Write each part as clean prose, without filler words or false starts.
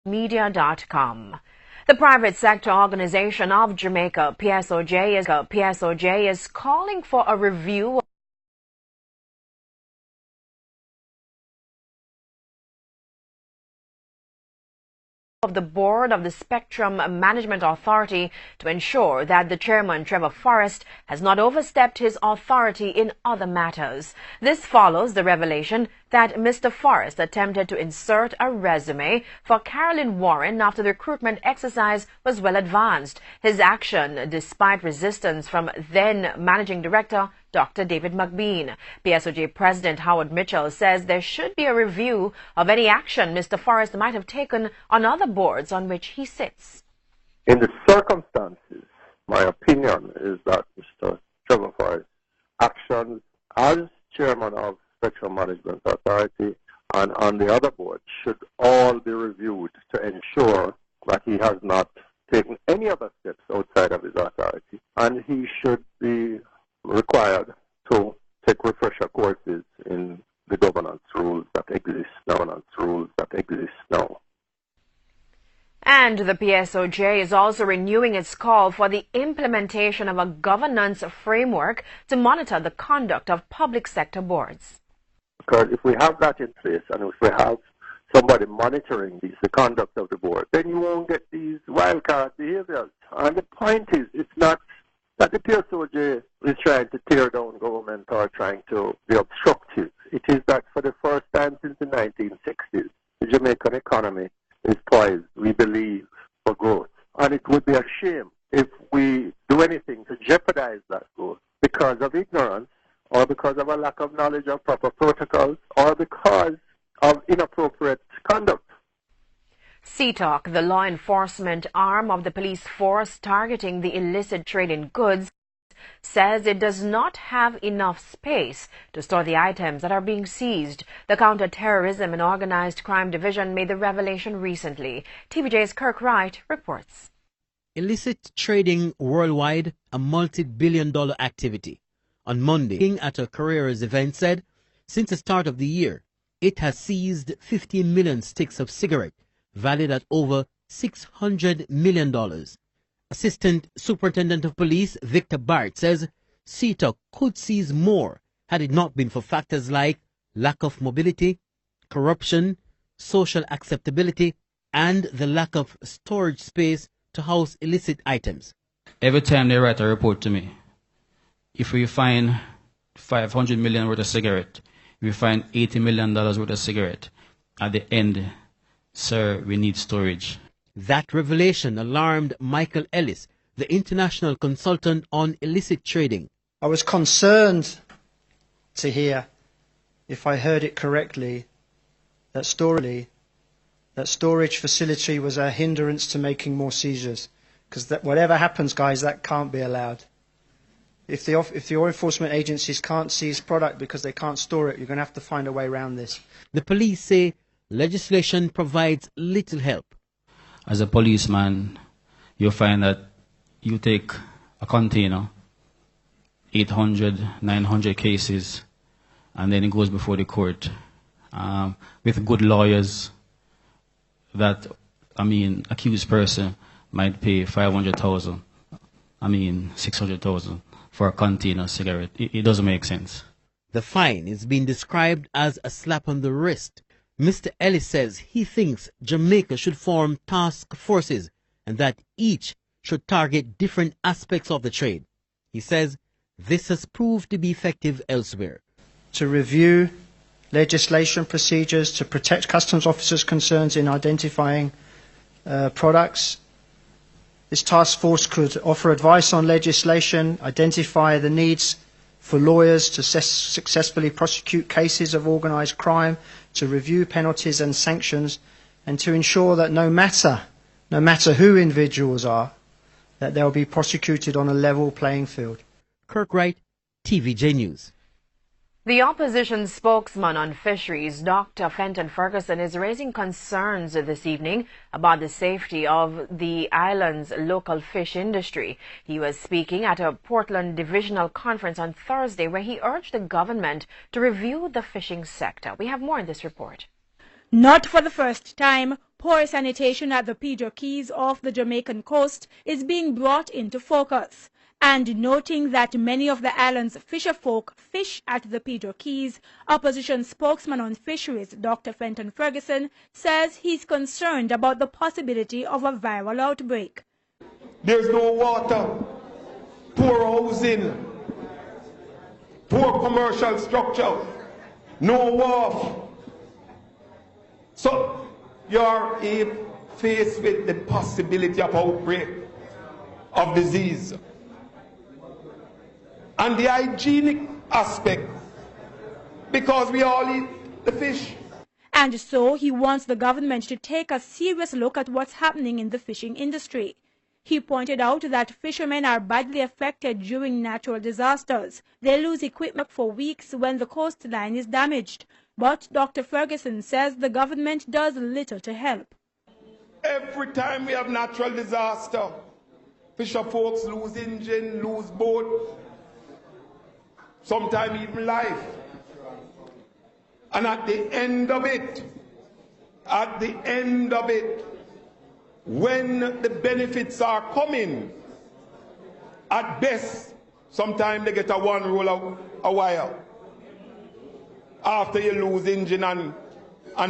Media.com. The private sector organization of Jamaica, PSOJ, is calling for a review of the board of the Spectrum Management Authority to ensure that the chairman, Trevor Forrest, has not overstepped his authority in other matters. This follows the revelation that Mr. Forrest attempted to insert a resume for Carolyn Warren after the recruitment exercise was well advanced. His action, despite resistance from then Managing Director Dr. David McBean. PSOJ President Howard Mitchell says there should be a review of any action Mr. Forrest might have taken on other boards on which he sits. In the circumstances, my opinion is that Mr. Trevor Forrest's actions as chairman of Spectrum Management Authority and on the other board should all be reviewed to ensure that he has not taken any other steps outside of his authority, and he should be required to take refresher courses in the governance rules that exist now. And the PSOJ is also renewing its call for the implementation of a governance framework to monitor the conduct of public sector boards. Because if we have that in place and if we have somebody monitoring the conduct of the board, then you won't get these wildcard behaviors. And the point is, it's not that the PSOJ is trying to tear down government or trying to be obstructive. It is that for the first time since the 1960s, the Jamaican economy is poised, we believe, for growth. And it would be a shame if we do anything to jeopardize that growth because of ignorance or because of a lack of knowledge of proper protocols or because of inappropriate conduct. CTOC, the law enforcement arm of the police force targeting the illicit trade in goods, says it does not have enough space to store the items that are being seized. The Counter-Terrorism and Organized Crime Division made the revelation recently. TVJ's Kirk Wright reports. Illicit trading worldwide, a multi-billion-dollar activity. On Monday, at a careers event, said since the start of the year, it has seized 15 million sticks of cigarette, valued at over $600 million. Assistant Superintendent of Police Victor Bart says CETA could seize more had it not been for factors like lack of mobility, corruption, social acceptability, and the lack of storage space to house illicit items. Every time they write a report to me, if we find 500 million worth of cigarette, if we find $80 million worth of cigarette, at the end, sir, we need storage. That revelation alarmed Michael Ellis, the international consultant on illicit trading. I was concerned to hear, if I heard it correctly, that storage facility was a hindrance to making more seizures. Because whatever happens, guys, that can't be allowed. If the law enforcement agencies can't seize product because they can't store it, you're going to have to find a way around this. The police say legislation provides little help. As a policeman, you'll find that you take a container, 800, 900 cases, and then it goes before the court with good lawyers that, accused person might pay 500,000, 600,000 for a container cigarette. It doesn't make sense. The fine is being described as a slap on the wrist. Mr. Ellis says he thinks Jamaica should form task forces and that each should target different aspects of the trade. He says this has proved to be effective elsewhere. To review legislation procedures to protect customs officers' concerns in identifying products. This task force could offer advice on legislation, identify the needs for lawyers to successfully prosecute cases of organised crime, to review penalties and sanctions, and to ensure that no matter who individuals are, that they will be prosecuted on a level playing field. Kirk Wright, TVJ News. The opposition spokesman on fisheries, Dr. Fenton Ferguson, is raising concerns this evening about the safety of the island's local fish industry. He was speaking at a Portland divisional conference on Thursday where he urged the government to review the fishing sector. We have more in this report. Not for the first time, poor sanitation at the Pedro Keys off the Jamaican coast is being brought into focus. And noting that many of the island's fisherfolk fish at the Pedro Keys, opposition spokesman on fisheries Dr. Fenton Ferguson says he's concerned about the possibility of a viral outbreak. There's no water, poor housing, poor commercial structure, no wharf. So you're faced with the possibility of outbreak of disease. And the hygienic aspect, because we all eat the fish. And so he wants the government to take a serious look at what's happening in the fishing industry. He pointed out that fishermen are badly affected during natural disasters. They lose equipment for weeks when the coastline is damaged. But Dr. Ferguson says the government does little to help. Every time we have natural disaster, fisher folks lose engine, lose boat, sometimes even life. And at the end of it, when the benefits are coming, at best, sometimes they get a one roll of a wire after you lose engine and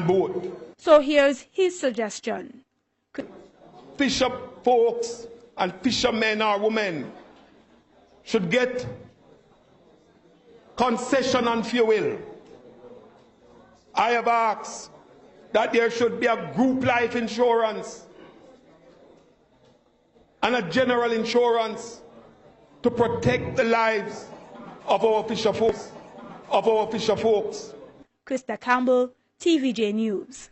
boat. So here's his suggestion. Fisher folks and fishermen or women should get concession on fuel. I have asked that there should be a group life insurance and a general insurance to protect the lives of our fisher folks. Krista Campbell, TVJ News.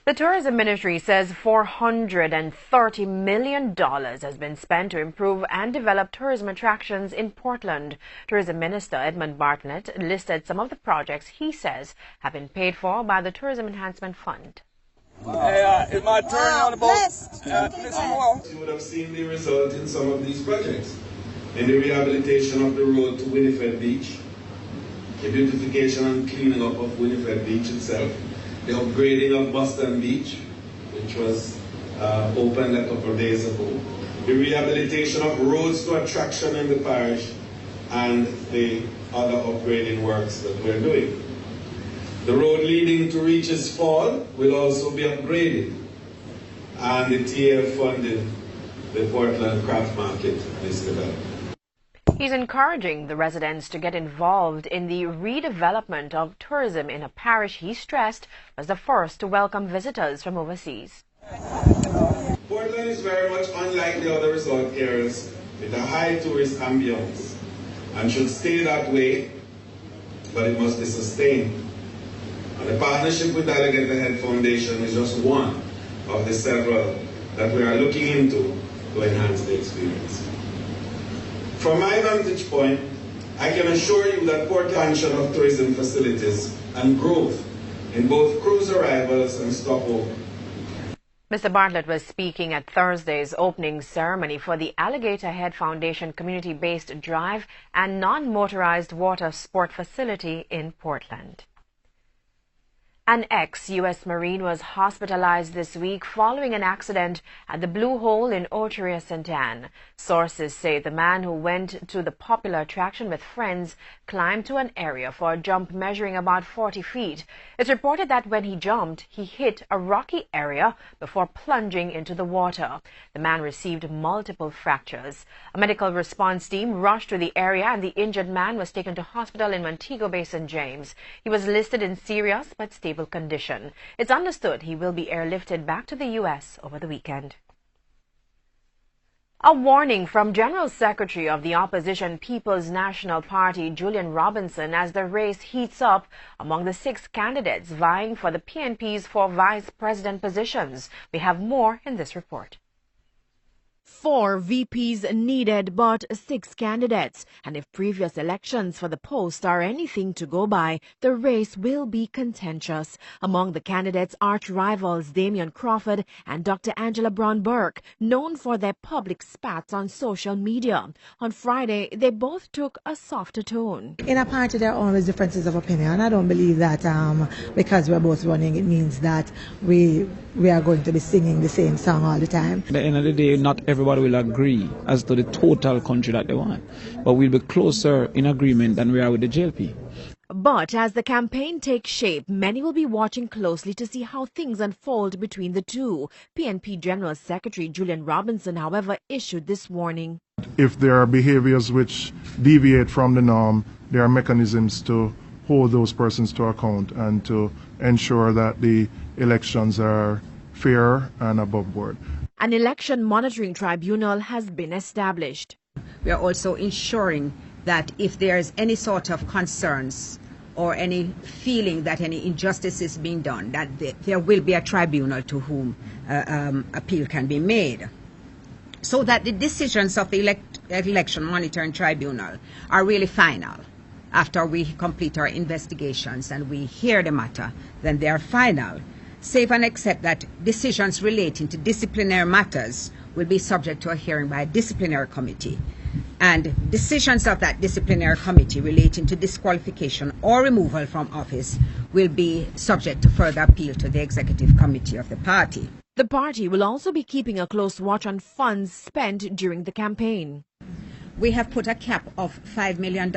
The Tourism Ministry says $430 million has been spent to improve and develop tourism attractions in Portland. Tourism Minister Edmund Bartlett listed some of the projects he says have been paid for by the Tourism Enhancement Fund. It's my turn on the boat. You would have seen the result in some of these projects. In the rehabilitation of the road to Winifred Beach, the beautification and cleaning up of Winifred Beach itself, the upgrading of Boston Beach, which was opened a couple of days ago, the rehabilitation of roads to attraction in the parish, and the other upgrading works that we're doing. The road leading to Reaches Fall will also be upgraded, and the TF funded the Portland Craft Market is developed. He's encouraging the residents to get involved in the redevelopment of tourism in a parish he stressed was the first to welcome visitors from overseas. Portland is very much unlike the other resort areas with a high tourist ambience and should stay that way, but it must be sustained. And the partnership with Delegate Head Foundation is just one of the several that we are looking into to enhance the experience. From my vantage point, I can assure you that Portland's expansion of tourism facilities and growth in both cruise arrivals and stopover. Mr. Bartlett was speaking at Thursday's opening ceremony for the Alligator Head Foundation community-based drive and non-motorized water sport facility in Portland. An ex-U.S. Marine was hospitalized this week following an accident at the Blue Hole in Oteria, St. Anne. Sources say the man who went to the popular attraction with friends climbed to an area for a jump measuring about 40 feet. It's reported that when he jumped, he hit a rocky area before plunging into the water. The man received multiple fractures. A medical response team rushed to the area and the injured man was taken to hospital in Montego Bay, St. James. He was listed in serious but stable condition. It's understood he will be airlifted back to the U.S. over the weekend. A warning from General Secretary of the opposition People's National Party, Julian Robinson, as the race heats up among the 6 candidates vying for the PNP's 4 vice president positions. We have more in this report. 4 VPs needed, but 6 candidates. And if previous elections for the post are anything to go by, the race will be contentious. Among the candidates, arch rivals Damian Crawford and Dr. Angela Brown-Burke, known for their public spats on social media. On Friday, they both took a softer tone. In a party, there are always differences of opinion. I don't believe that because we're both running, it means that we are going to be singing the same song all the time. At the end of the day, not everybody will agree as to the total country that they want, but we'll be closer in agreement than we are with the JLP. But as the campaign takes shape, many will be watching closely to see how things unfold between the two. PNP General Secretary Julian Robinson, however, issued this warning. If there are behaviors which deviate from the norm, there are mechanisms to hold those persons to account and to ensure that the elections are fair and above board. An election monitoring tribunal has been established. We are also ensuring that if there's any sort of concerns or any feeling that any injustice is being done, that there will be a tribunal to whom appeal can be made, so that the decisions of the election monitoring tribunal are really final. After we complete our investigations and we hear the matter, then they are final, save and except that decisions relating to disciplinary matters will be subject to a hearing by a disciplinary committee. And decisions of that disciplinary committee relating to disqualification or removal from office will be subject to further appeal to the executive committee of the party. The party will also be keeping a close watch on funds spent during the campaign. We have put a cap of $5 million.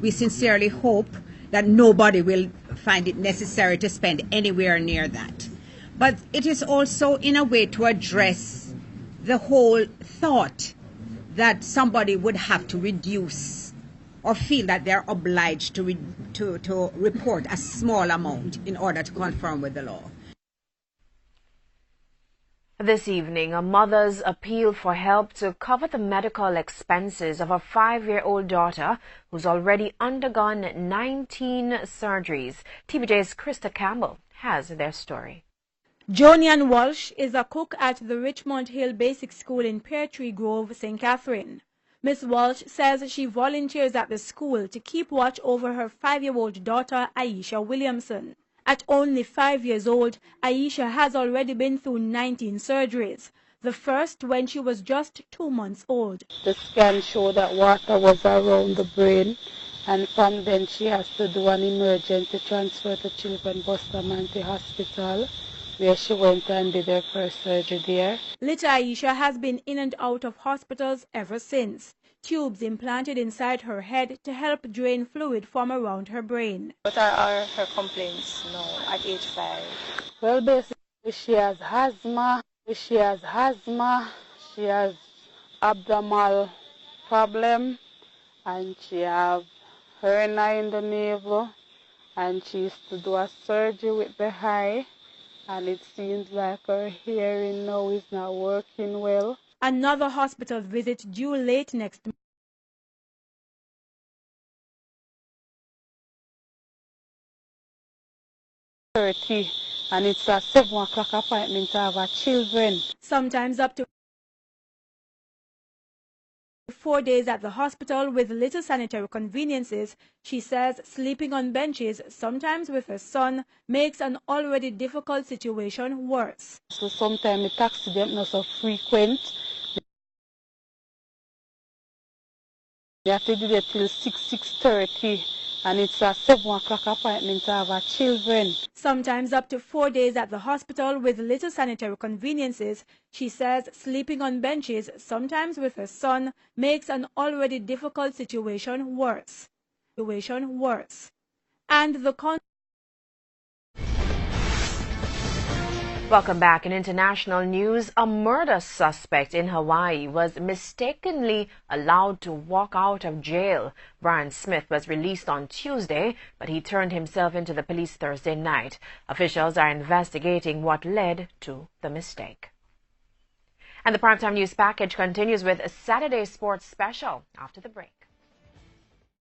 We sincerely hope that nobody will find it necessary to spend anywhere near that. But it is also in a way to address the whole thought that somebody would have to reduce or feel that they're obliged to report a small amount in order to conform with the law. This evening, a mother's appeal for help to cover the medical expenses of a 5-year-old daughter who's already undergone 19 surgeries. TVJ's Krista Campbell has their story. Jonian Walsh is a cook at the Richmond Hill Basic School in Pear Tree Grove, St. Catherine. Miss Walsh says she volunteers at the school to keep watch over her 5-year-old daughter, Aisha Williamson. At only 5 years old, Aisha has already been through 19 surgeries, the first when she was just 2 months old. The scan showed that water was around the brain, and from then she has to do an emergency transfer to Children's Bustamante Hospital, where she went and did her first surgery there. Little Aisha has been in and out of hospitals ever since. Tubes implanted inside her head to help drain fluid from around her brain. What are her complaints now at age 5? Well, basically she has asthma, she has abdominal problem, and she have hernia in the navel, and she used to do a surgery with the eye, and it seems like her hearing now is not working well. Another hospital visit due late next month. And it's a 7 o'clock appointment to have our children. Sometimes up to 4 days at the hospital with little sanitary conveniences. She says sleeping on benches, sometimes with her son, makes an already difficult situation worse. So sometimes the accident not so frequent. We have to do that till 6:30, and it's a 7 o'clock appointment to have our children. Sometimes up to 4 days at the hospital with little sanitary conveniences. She says sleeping on benches, sometimes with her son, makes an already difficult situation worse. And the Welcome back. In international news, a murder suspect in Hawaii was mistakenly allowed to walk out of jail. Brian Smith was released on Tuesday, but he turned himself into the police Thursday night. Officials are investigating what led to the mistake. And the Primetime News package continues with a Saturday Sports Special after the break.